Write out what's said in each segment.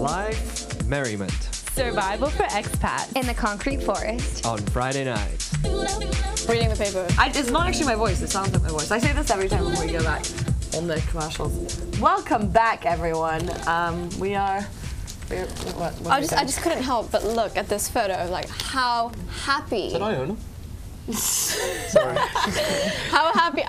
Life, merriment. Survival for expats. In the concrete forest. On Friday nights. Reading the paper. It's not actually my voice, it sounds like my voice. I say this every time before we go back on the commercials. Welcome back, everyone. We are... I just couldn't help but look at this photo of like how happy. Is that Iona? Sorry. How happy.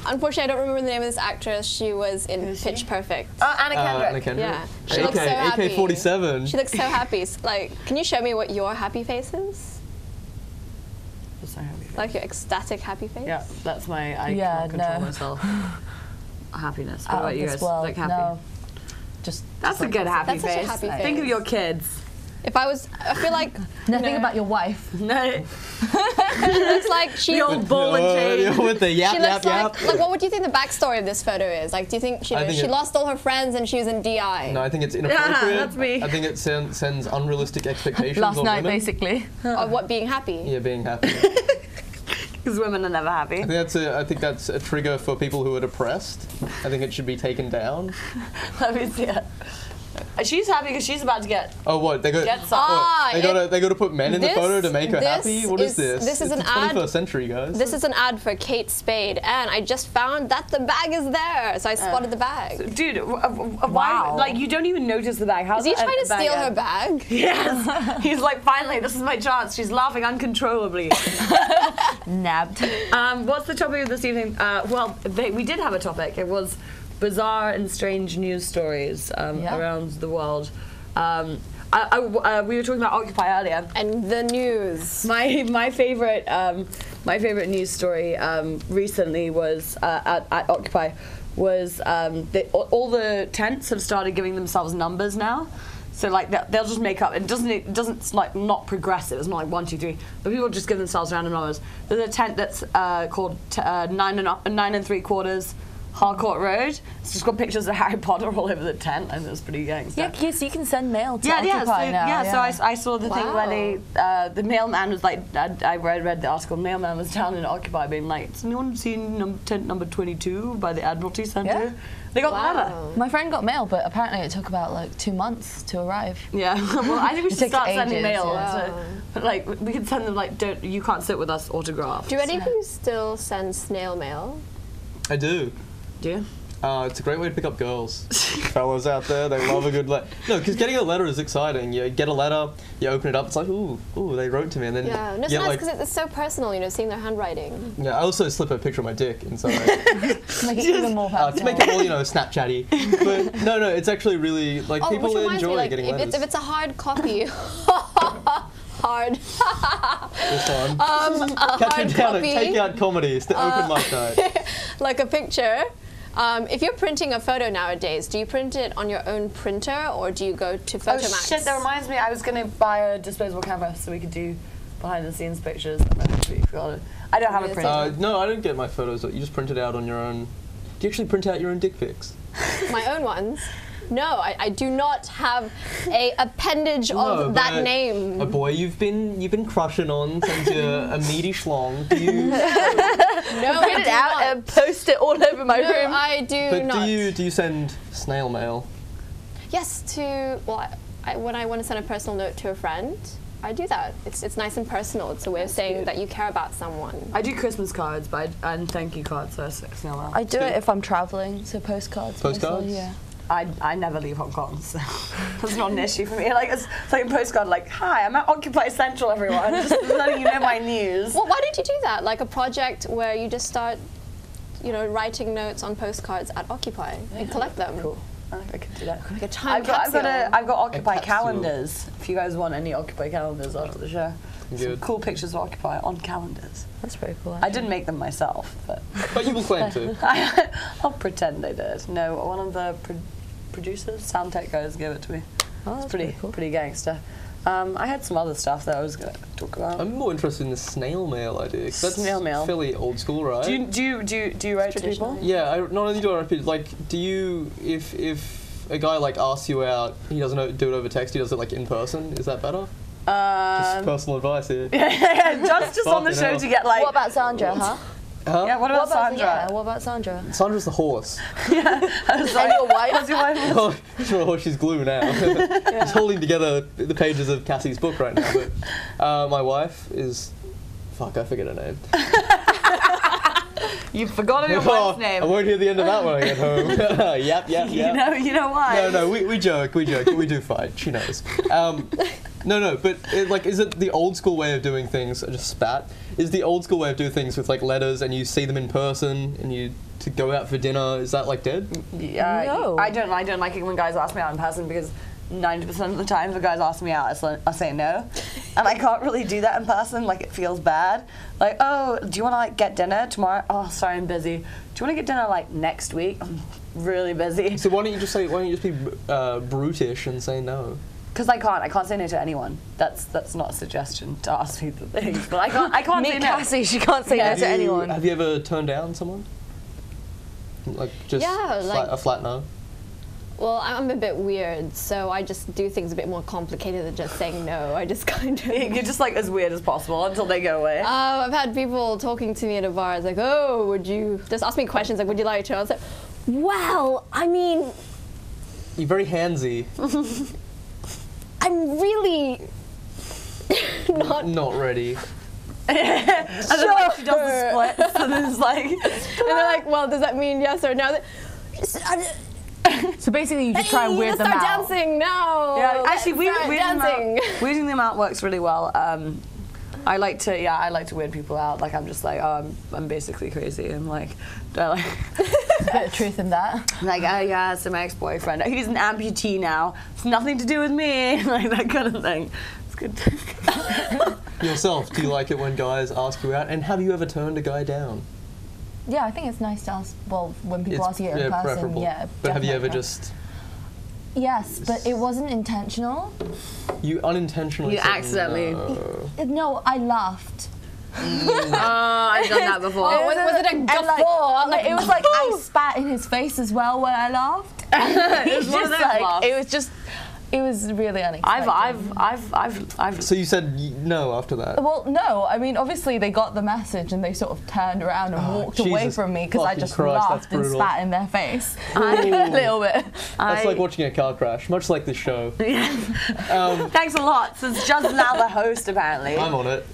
Unfortunately, I don't remember the name of this actress. She was in Pitch Perfect. Oh, Anna Kendrick. Anna Kendrick. Yeah. She looks so happy. AK-47. She looks so happy. Like, can you show me what your happy face is? What's my happy face? Like your ecstatic happy face? Yeah, that's my, I can't control myself. Happiness. What about you guys? Like happy? No. That's a good happy face. That's such a happy face. Think of your kids. If I was, I feel like... Nothing about your wife. No. She looks like she... The old ball and chain. With the yap, she yap, looks yap. like, what would you think the backstory of this photo is? Like, do you think she lost all her friends and she was in DI? No, I think it's inappropriate. Yeah, that's me. I think it sends unrealistic expectations Last on night, women. basically. Of what, being happy? Yeah, being happy. Because women are never happy. I think that's a trigger for people who are depressed. I think it should be taken down. Let me see it. She's happy because she's about to get. Oh, what they got? They got to put men in the photo to make her happy. What is this? This is it's an the 21st ad. century, guys. This is an ad for Kate Spade, and I just found that the bag is there, so I spotted the bag. Dude, why? Like, you don't even notice the bag. How's Is he trying to steal her bag? Yes. He's like, finally, this is my chance. She's laughing uncontrollably. Nabbed. What's the topic of this evening? Well, we did have a topic. It was bizarre and strange news stories around the world. We were talking about Occupy earlier, and the news. My favorite news story recently was at Occupy was all the tents have started giving themselves numbers now. So like they'll just make up. It doesn't like not progressive. It's not like 1, 2, 3. But people just give themselves random numbers. There's a tent that's called 9 3/4. Harcourt Road. It's just got pictures of Harry Potter all over the tent, and it was pretty gangster. Yeah, so you can send mail to Occupy now. So I saw the thing where they, the mailman was like, I read the article, the mailman was down in Occupy being like, has anyone seen tent number 22 by the Admiralty Centre? Yeah. They got the letter. My friend got mail, but apparently it took about like 2 months to arrive. Yeah, well, I think we should start sending mail. Yeah. So, like, we could send them like, you can't sit with us autographed. Do any of you still send snail mail? I do. Do you? It's a great way to pick up girls. Fellas out there, they love a good letter. No, because getting a letter is exciting. You get a letter, you open it up, it's like, ooh, they wrote to me, and then no, it's nice because it's so personal, you know, seeing their handwriting. Yeah, I also slip a picture of my dick inside. Make it even more personal. To make it more, Snapchatty. But no, it's actually really like people enjoy getting letters. If it's a hard copy. Hard. This one. Catch it down at Takeout Comedy. It's the open mic night. Like a picture. If you're printing a photo nowadays, do you print it on your own printer or do you go to Photomax? Oh shit, that reminds me, I was going to buy a disposable camera so we could do behind the scenes pictures. I don't have a printer. No, I don't get my photos. You just print it out on your own. Do you actually print out your own dick pics? My own ones? No, I do not have a appendage of that name. A boy you've been crushing on since you're a meaty schlong. Do you print it out and post it all over my room? No, I do not. But do you send snail mail? Yes, when I want to send a personal note to a friend, I do that. It's nice and personal. It's a way of saying that you care about someone. I do Christmas cards, and thank you cards, so snail mail. I do it if I'm traveling, so postcards. Postcards? Mostly, yeah. I never leave Hong Kong, so that's not an issue for me. Like it's like a postcard, like, hi, I'm at Occupy Central, everyone. Just letting you know my news. Well, why don't you do that? Like a project where you just start, writing notes on postcards at Occupy and collect them. Cool. I could do that. Like a time capsule. I've got Occupy calendars. If you guys want any Occupy calendars after the show. Some cool pictures of Occupy on calendars. That's very cool. I didn't make them myself, but you will claim to. I'll pretend I did. No, one of the producers, sound tech guys, gave it to me. Oh, it's pretty gangster. I had some other stuff that I was going to talk about. I'm more interested in the snail mail idea. That's snail mail. Fairly old school, right? Do you write to people? Yeah, not only do I write to people, like, do you, if a guy like asks you out, he doesn't do it over text, he does it like in person, is that better? Just personal advice here. Yeah, just on the show to get like... What about Sandra, huh? Huh? Yeah, what about Sandra? Yeah, what about Sandra? Sandra's the horse. And your wife? How's your wife? Oh, she's not a horse, she's glue now. She's holding together the pages of Cassie's book right now. But my wife is... Fuck, I forget her name. You've forgotten your wife's name. I won't hear the end of that when I get home. Yep. You know why? No, we joke, we do fight. She knows. No, but is it the old school way of doing things? I just spat. Is the old school way of doing things with like letters and you see them in person and you to go out for dinner? Is that like dead? Yeah, No. I don't like it when guys ask me out in person because 90% of the time if guys ask me out, I say no. And I can't really do that in person, like it feels bad. Like, oh, do you want to like get dinner tomorrow? Oh, sorry, I'm busy. Do you want to get dinner like next week? I'm really busy. So why don't you just be brutish and say no? Because I can't say no to anyone. That's not a suggestion to ask people things, but I can't Meet say no. Cassie, she can't say no to anyone. Have you ever turned down someone? Like just a flat no? Well, I'm a bit weird, so I just do things a bit more complicated than just saying no. I just kind of... You're just like as weird as possible until they go away. I've had people talking to me at a bar. It's like, oh, would you... Just ask me questions like, would you like to? I was like, well, I mean... You're very handsy. I'm really... Not ready. And then like, she does the splits and then it's like... And they're like, well, does that mean yes or no? So basically, you just try and weird them start out. dancing now. Yeah, actually, dancing. weirding them out works really well. I like to weird people out. Like I'm just like, oh, I'm basically crazy. I'm like, do I A bit of truth in that. like, oh yeah, so my ex-boyfriend, he's an amputee now. It's nothing to do with me, like that kind of thing. It's good. Yourself, do you like it when guys ask you out? And have you ever turned a guy down? Yeah, I think it's nice to ask. Well, when people ask you in person, preferable. yeah. But have you ever definitely. just... Yes, but it wasn't intentional. You unintentionally You said accidentally- no. No, I laughed. Oh, I've done that before. Oh, was it a And, guffaw? it was like I spat in his face as well when I laughed. It was one of Just those like, laughs. it was just, it was really unexpected. I've So you said no after that? Well, no, I mean, obviously they got the message and they sort of turned around and walked away Jesus from me because I fucking just Christ, that's laughed and brutal. spat in their face. A little bit. That's like watching a car crash, much like this show. Thanks a lot. Since John's now the host, apparently. I'm on it.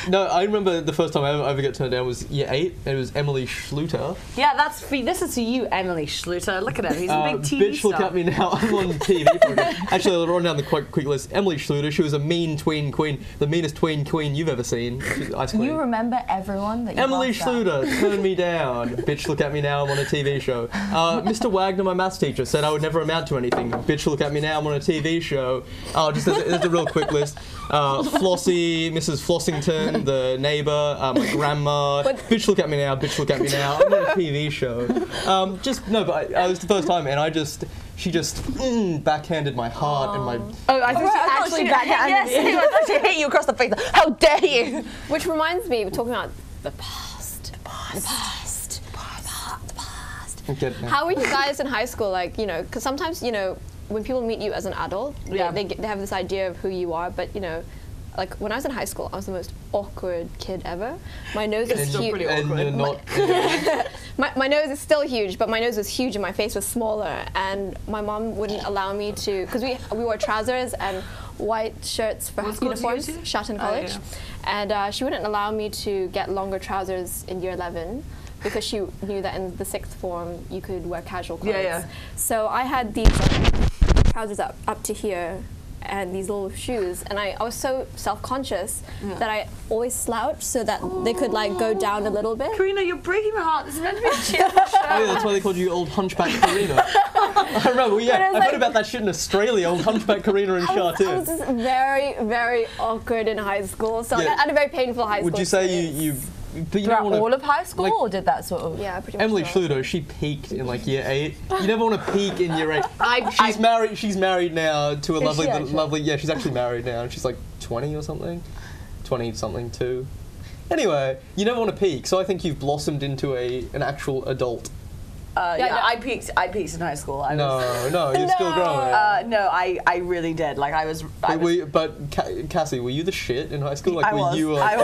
No, I remember the first time I ever got turned down was year 8. It was Emily Schluter. Yeah, this is for you, Emily Schluter. Look at him. He's a big TV Bitch, star. look at me now. I'm on TV program. Actually, I'll run down the quick list. Emily Schluter, she was a mean tween queen, the meanest tween queen you've ever seen. She's ice queen. You remember everyone that you Emily laughed at? Schluter turned me down. Bitch, look at me now. I'm on a TV show. Mr. Wagner, my maths teacher, said I would never amount to anything. Bitch, look at me now. I'm on a TV show. Just there's a real quick list. Flossie, Mrs. Flossington, the neighbour, my grandma. Bitch, look at me now. Bitch, look at me now. I'm on a TV show. But it was the first time, and she just backhanded my heart and my. Oh, I think she actually backhanded you. Yes, she hit you across the face. How dare you? Which reminds me, we're talking about the past. Get it now. How were you guys in high school? Like, you know, because sometimes, you know, when people meet you as an adult, they have this idea of who you are, but, you know, like when I was in high school, I was the most awkward kid ever. My nose is huge. And you're not. My nose is still huge, but my nose was huge and my face was smaller. And my mom wouldn't allow me to, because we wore trousers and white shirts for uniforms, Shatton College. And she wouldn't allow me to get longer trousers in year 11 because she knew that in the 6th form you could wear casual clothes. So I had these trousers up to here and these little shoes, and I was so self-conscious that I always slouched so that they could like go down a little bit. Karina, you're breaking my heart. This is meant to be a cheerful show. Oh yeah, that's why they called you Old Hunchback Karina. I remember, I heard about that shit in Australia, Old Hunchback Karina and Shah too. I was just very, very awkward in high school, so I had a very painful high school Would you say experience. But you Throughout don't wanna, all of high school, like, or did that sort of? Yeah, pretty much. Emily so. Schluter, she peaked in like year 8. You never want to peak in year 8. She's married now to a lovely. Yeah, she's actually married now. She's like 20 or something, 20 something too. Anyway, you never want to peak, so I think you've blossomed into an actual adult. I peaked in high school. No, you're still growing. No, I really did. Like I was. Cassie, were you the shit in high school? Like, I was. you I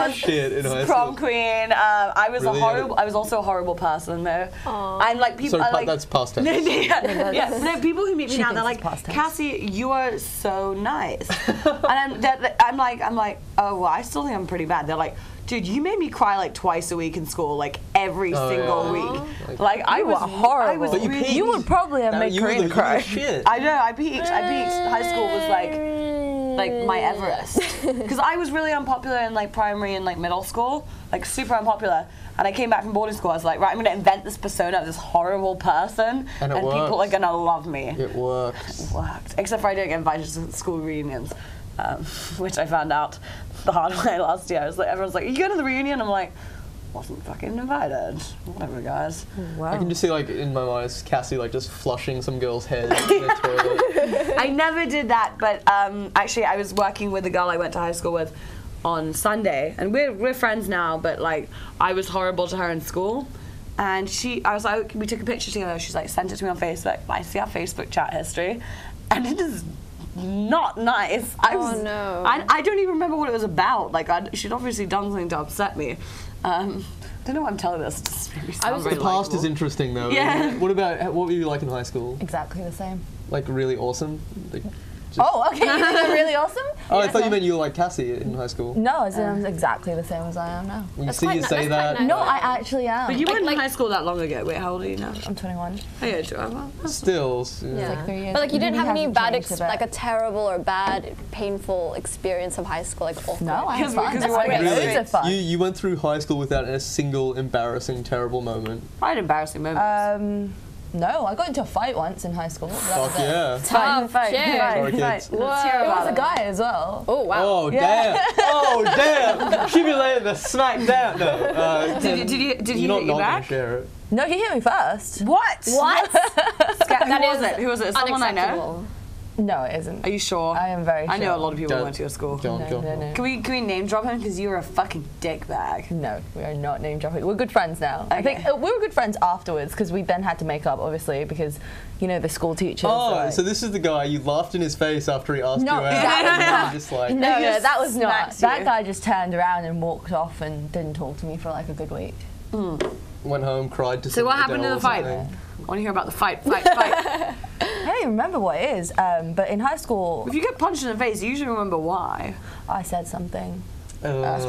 the shit in high school? Prom queen. I was Really? I was also a horrible person though. I'm like people. Sorry, like, that's past tense. No, people who meet me now, they're like, Cassie, you are so nice, and I'm like, oh, well, I still think I'm pretty bad. They're like, dude, you made me cry like twice a week in school, like every single week. Like I was horrible. You would probably have made Karina cry. I know. I peaked. High school was like my Everest, because I was really unpopular in like primary and like middle school, like super unpopular. And I came back from boarding school. I was like, right, I'm gonna invent this persona of this horrible person, and people are gonna love me. It worked. It worked, except for I didn't get invited to school reunions, which I found out the hard way last year. I was like, everyone's like, are you going to the reunion? I'm like, wasn't fucking invited. Whatever, guys. Wow. I can just see, like, in my mind, it's Cassie, like, just flushing some girl's head in the toilet. I never did that, but actually I was working with a girl I went to high school with on Sunday, and we're friends now, but, like, I was horrible to her in school. And I was like, we took a picture together. She's like, sent it to me on Facebook. I see our Facebook chat history, and it is not nice. No. I don't even remember what it was about. Like, she'd obviously done something to upset me. I don't know why I'm telling this. Just made me sound very The past likable. is interesting, though. Yeah. What were you like in high school? Exactly the same. Like, really awesome? Like, Oh, okay. You think I'm really awesome? Oh, I thought you meant you were like Cassie in high school. No, I'm exactly the same as I am now. When you see you say that. No, I actually am. But you weren't in high school that long ago. Wait, how old are you now? I'm 21. Oh, yeah, well, Still. Yeah. Like 3 years. But like you didn't have any Hasn't bad, changed a bit. like a terrible or bad, painful experience of high school, like awful. No, I had fun. Because That's you weren't great. really- Loads of fun. You went through high school without a single embarrassing, terrible moment. I had embarrassing moments. No, I got into a fight once in high school. Fuck yeah. Tough shit. Sorry, kids. It was a guy as well. Oh wow. Oh, damn. Oh, damn. She'd be laying the smack down. No. Did he You're hit not you not back? gonna share it. No, he hit me first. What? What? Who was it? Someone I know? Unacceptable. No, it isn't. Are you sure? I am very sure. I know a lot of people Go- went to your school. Go on, go on. No. Can we name drop him? Because you were a fucking dickbag. No, we are not name dropping. We're good friends now. I Okay. think we were good friends afterwards because we then had to make up, obviously, because you know the school teachers. Oh, are like, so this is the guy you laughed in his face after he asked No, you out. exactly. And you're just like, no, He just that was not. smacks That you. guy just turned around and walked off and didn't talk to me for like a good week. went home, cried to So what happened in the fight? I want to hear about the fight. I don't even remember what it is, but in high school, If you get punched in the face, you usually remember why. I said something. Let's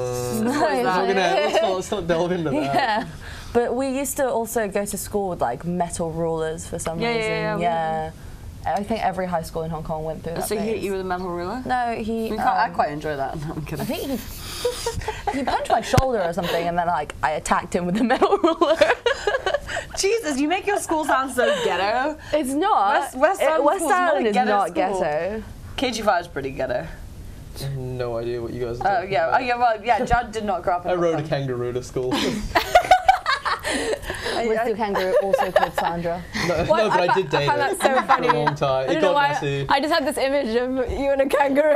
not delve into that. Yeah, but we used to also go to school with like metal rulers for some reason. Yeah. I think every high school in Hong Kong went through that. So he hit phase. you with a metal ruler? No, he. I quite enjoy that. No, I'm kidding. I think he punched my shoulder or something, and then like I attacked him with the metal ruler. Jesus, you make your school sound so ghetto. It's not. West Island school's not a Island is ghetto not school. ghetto. KG5 is pretty ghetto. No idea what you guys are Oh talking yeah, about. well, yeah. Judd did not grow up in I Hong rode a Kong. kangaroo to school. Was the kangaroo also called Sandra? No, but I did date find it that so funny. for a long time. I It don't know got why. messy. I just had this image of you and a kangaroo.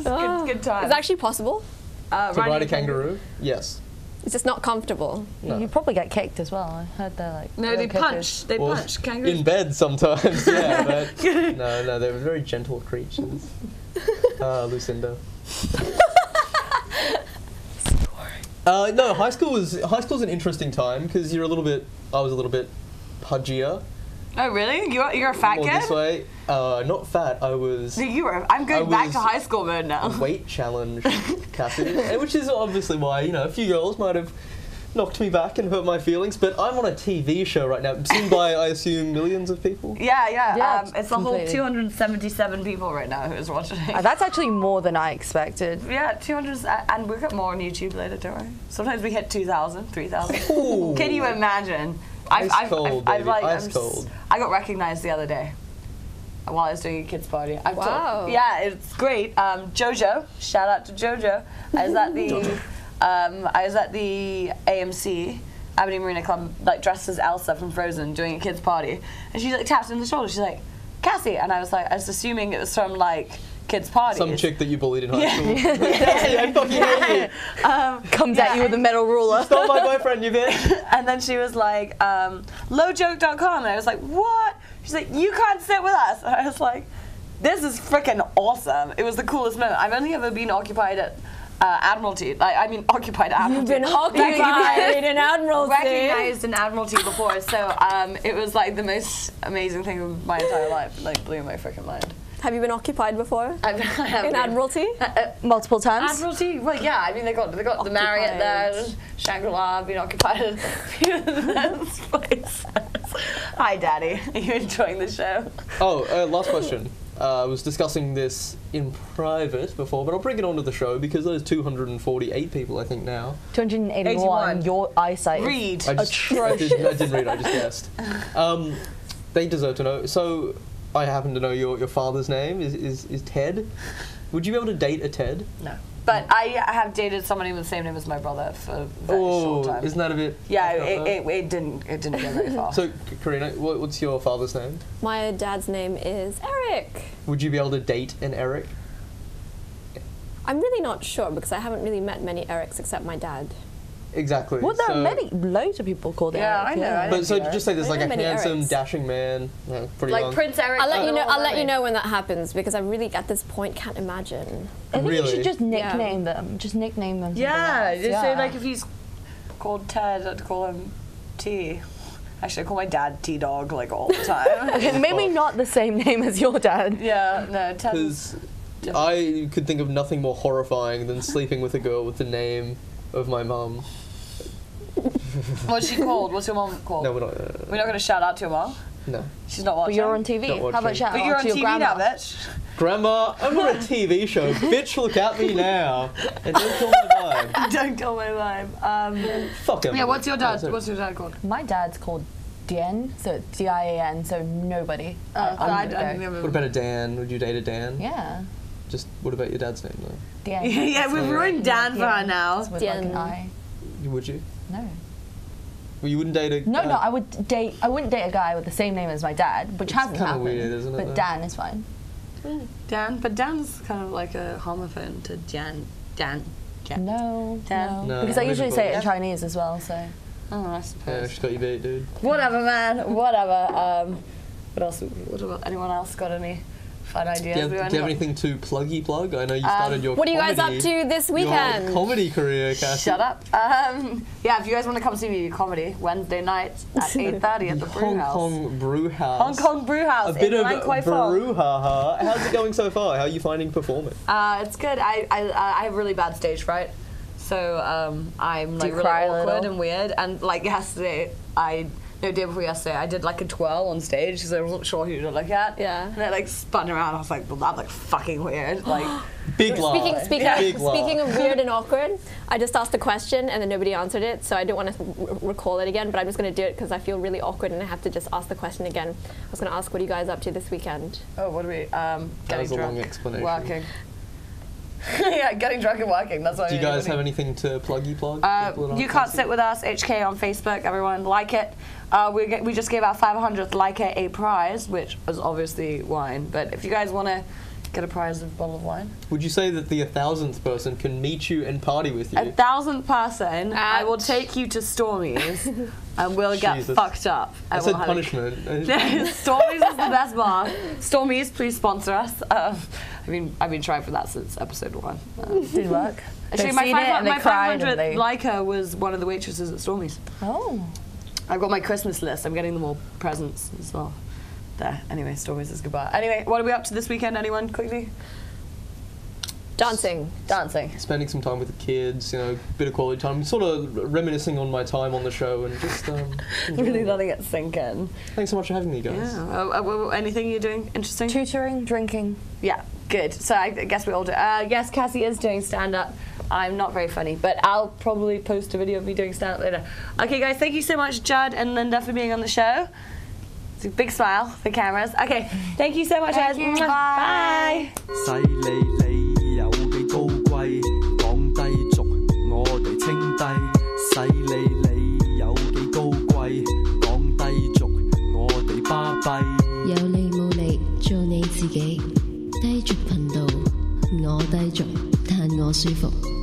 Good time. It's actually possible. To ride a kangaroo? Yes. It's just not comfortable. No. You probably get kicked as well. I heard they're like. No, real they kickers. punch. They Well, punch. Kangaroos. in bed sometimes, yeah, but no, they were very gentle creatures. Lucinda. No, high school's an interesting time because I was a little bit pudgier. Oh really? You're a fat More kid? this way. Not fat. I was No, you were. I'm going I back was- to high school mode now. weight challenge, Cassie, which is obviously why a few girls might have knocked me back and hurt my feelings. But I'm on a TV show right now, seen by I assume millions of people. Yeah. Yeah, It's the whole completely. 277 people right now who's watching. That's actually more than I expected. Yeah, 200, and we'll get more on YouTube later, don't worry. Sometimes we hit 2,000, 3,000. Ooh. Can you imagine? Ice cold, baby, ice cold. I got recognized the other day while I was doing a kids party. Wow. Yeah, it's great. Jojo, shout out to Jojo. I was at the AMC, Aberdeen Marina Club, like dressed as Elsa from Frozen, doing a kids party, and she like tapped me on the shoulder. She's like, Cassie, and I was assuming it was from like kids' parties. Some chick that you bullied in high school. Yeah, I fucking hate you. Comes at you with a metal ruler. Stop my boyfriend, you bitch. And then she was like, lowjoke.com. And I was like, what? She's like, you can't sit with us. And I was like, this is freaking awesome. It was the coolest moment. I've only ever been occupied at Admiralty. Occupied at Admiralty. You've been occupied in Admiralty. Recognized in Admiralty before. So it was like the most amazing thing of my entire life. It like blew my freaking mind. Have you been occupied before? I have in been. Admiralty? Multiple times? Admiralty? Well, yeah. I mean, they got the Marriott there, Shangri-La, been occupied at a few of those places. Hi, Daddy. Are you enjoying the show? Oh, last question. I was discussing this in private before, but I'll bring it onto the show because there's 248 people, I think, now. 281. Your eyesight Read. is atrocious. I didn't read, I just guessed. They deserve to know. So, I happen to know your father's name is Ted. Would you be able to date a Ted? No. But I have dated somebody with the same name as my brother for a very short time. Isn't that a bit... Yeah, it didn't go very far. So, Karina, what's your father's name? My dad's name is Eric. Would you be able to date an Eric? I'm really not sure because I haven't really met many Erics except my dad. Exactly. Well, there are loads of people called Eric. I know. I But so just say there's like a many handsome, Erics. dashing man, pretty Like young. Prince Eric. I'll let you know when that happens because I really at this point can't imagine. I think you Really? should just nickname them. Just nickname them. Yeah, something just else. say like if he's called Ted, I'd call him T. Actually, I call my dad T-Dog like all the time. Okay, maybe not the same name as your dad. Yeah, no, Ted. Because I could think of nothing more horrifying than sleeping with a girl with the name of my mum. What's she called? What's your mom called? No, we're not. We're not going to shout out to your mom. No. She's not But watching. you're on TV. Not How about watching. shout But out you're on to your TV grandma? now, bitch. Grandma, I'm on a TV show. Bitch, look at me now. And don't kill my vibe. Don't kill my vibe. Fuck him. Yeah, what's your dad? That's What's your dad called? My dad's called Dien, so it's D-I-A-N, so nobody. I What about a Dan? Would you date a Dan? Yeah. Just, what about your dad's name, though? Dien. Yeah, we've ruined Dan for her now. It's with like an Dien. I. Would you? No. Well, you wouldn't date a No, I wouldn't date a guy with the same name as my dad, which hasn't kinda happened. weird, isn't it, But though? Dan is fine. Dan, but Dan's kind of like a homophone to Dan. No, Dan. no. No, Because I usually say it in difficult. Chinese as well, so. Oh, I Yeah, suppose. she's got you beat, dude. Whatever, man. Whatever. What else? What about anyone else got any fun ideas? Do you have anything to plug? I know you started your What are you guys up comedy- to this your weekend? comedy career, Cassie. Shut up. Yeah, if you guys want to come see me do comedy, Wednesday nights at 8:30 at the Brew Hong House. Kong Brew House. Hong Kong Brew House. A bit in of Lang Kwai Fong. brouhaha. How's it going so far? How are you finding performing? It's good. I have really bad stage fright, so I'm like you really cry a awkward little? and weird. And like yesterday, day before yesterday, I did like a twirl on stage because I wasn't sure who to look at. Yeah. And I like spun around. I was like, well, that's like fucking weird. Like, Big laugh. Big laugh. Speaking of weird and awkward, I just asked a question and then nobody answered it, so I don't want to recall it again, but I'm just going to do it because I feel really awkward and I have to just ask the question again. I was going to ask, what are you guys up to this weekend? oh, what are we? Getting was a drunk, long explanation. working. Yeah, getting drunk and working. That's what. Do you guys have anything to plug? People that You aren't Can't Sit With Us, HK on Facebook. Everyone like it. We just gave our 500th liker a prize, which was obviously wine. But if you guys want to get a prize of a bottle of wine, Would you say that the 1,000th person can meet you and party with you? 1,000th person, I will take you to Stormy's and we'll get Jesus. fucked up. I And said we'll have a- punishment. Stormy's is the best bar. Stormy's, please sponsor us. I've been trying for that since episode 1. Did work. Actually, They've my seen it and they cried 500th and they... liker was one of the waitresses at Stormy's. Oh. I've got my Christmas list. I'm getting them all presents as well. There. Anyway, Stormy's is goodbye. Anyway, what are we up to this weekend? Anyone quickly? Dancing. Dancing. Spending some time with the kids, bit of quality time. Sort of reminiscing on my time on the show and just Really letting it sink in. Thanks so much for having me, guys. Yeah. Anything you're doing interesting? Tutoring, drinking. Yeah, good. So I guess we all do. Yes, Cassie is doing stand-up. I'm not very funny, but I'll probably post a video of me doing stand-up later. Okay, guys, thank you so much, Judd and Linda, for being on the show. It's a big smile for cameras. Okay, thank you so much, guys. Thank you. Bye. 犀利你有幾高貴，講低俗我哋稱低。犀利你有幾高貴，講低俗我哋巴閉。有你冇你，做你自己，低俗頻道。舒服。